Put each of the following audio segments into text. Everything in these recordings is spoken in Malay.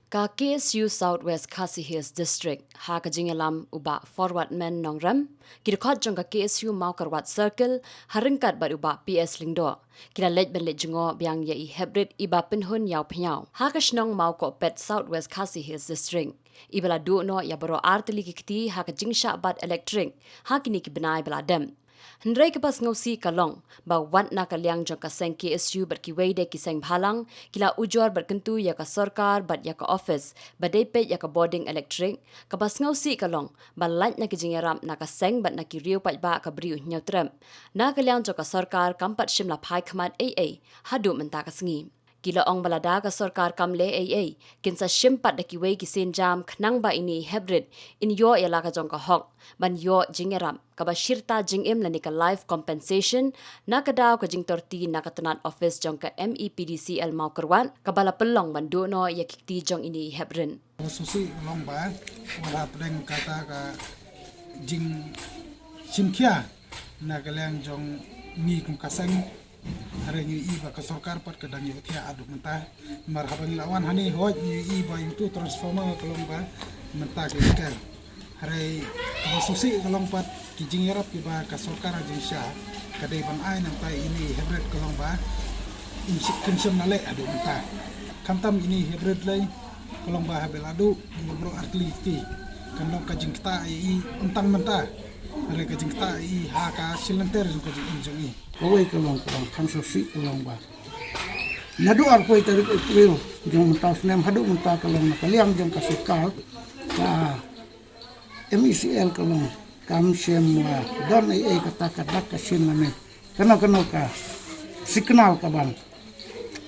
Ka KSU Southwest Khasi Hills District ha ka jingalam uba forward men nongram kidkhot jong ka KSU mau karwat circle haringkat bat uba PS lingdo kila lej ben lej jingo byang ye I hybrid iba pinhun yaw phyao ha ka shnong mau ko pet Southwest Khasi Hills District ibala du no ya baro artli kiti ha ka jingsha bat electric ha kini ki benai bala dem Hendrai ke pas ngausi kalong ba wat na kalyang jong ka seng KSU ber ki weide ki seng bhalang kila ujor berkentu ya ka sarkar bat ya ka office ba depet ya ka boarding electric ka pas ngausi kalong ba laj na ki jingaram na ka seng bat na ki riu pat ba ka briu nyautrem na kalyang jong ka sarkar kampat shimla phai khmat AA hadu menta ka sngi Kila ong balada ka sarkar kamle AA kinsa shimpat da kiwei ki jam khnang ba ini hybrid in yo yala ka jong ka hok ban yo jingeram ka ba shirta jingim lani ka life compensation na ka daw ka jing torti na ka tunat office jong ka MEPDCL mau kerwan ka bala pelong ban do no ya kikti jong ini hybrid Susi long ba wala pleng kata ka jing simkia na kaleng jong ni kum kasang hari ni iba ka sarkar pat kadang yo tia adu mentah marhaban lawan hani hoj ni iba itu transformer kalong ba mentah ke kel hari ka susi kalong pat ki jing yarap ki ba ka sarkar jing sha kadai ban ai nampai ini hybrid kalong ba insik kinsom nale adu mentah kamtam ini hybrid lai kalong ba habel adu bro artli ti kanong ka jing ta I untang mentah hari ka jing ta I ha ka silenter jing ka jing jing I Kawai kalong kan sosi kalong ba. Nadu arpoi tarik utril jong mentau senem hadu mentau kalong nakaliang jong kasukal ka MECL kalong kam siem wa don ai kata kadak kasin nane kana ka signal ka ban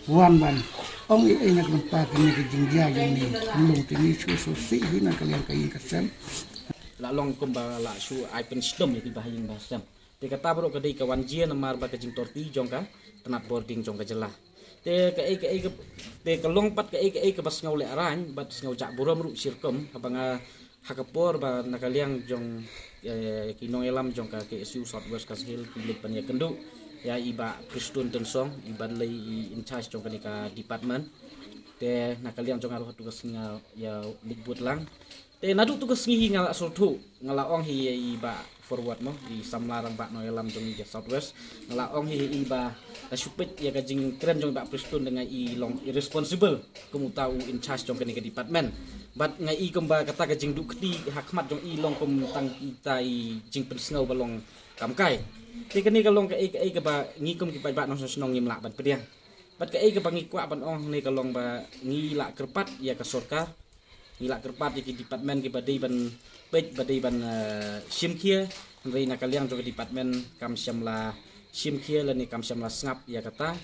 wan ban ong ai nak mentau kini ke jingja ni mulung tini sosi hina kaliang kai kasem la long kumba la su ai pen stom ni bahayang basam te kata bro kadai kawan jia namar ba kajing torti jongka tenat boarding jongka jelah te te kalong pat ke bas ngau le arang bat ngau jak buram ru sirkum abanga hakapor ba nakaliang jong kinong elam jongka KSU Southwest Khasi Hills kulit pan ya kendu ya iba Kristun tensong iba lay in charge jongka ni ka department te nakaliang jong aru tugas ngal ya libut lang te nadu tugas ngi ngala sortu ngala ong hi iba forward mo di samlarang bak no elam jong di Southwest ngala ong hi iba supit ya kajing keren jong bak pristun dengan I long irresponsible kamu tahu in charge jong kene ke department bat ngai I kemba kata kajing dukti hakmat jong I long kum tang kita I jing pensngau balong kamkai te kene kalong ke ba ngi kum ki bak no senong ngim lak ban pediang bat ke ke bangi kwa ban ong ne kalong ba ngi lak kerpat ya ke sarkar ngilak kerpat di department ke badai ban pej badai ban simkia rei nakaliang jo department kam syamla simkia lani kam syamla snap ya kata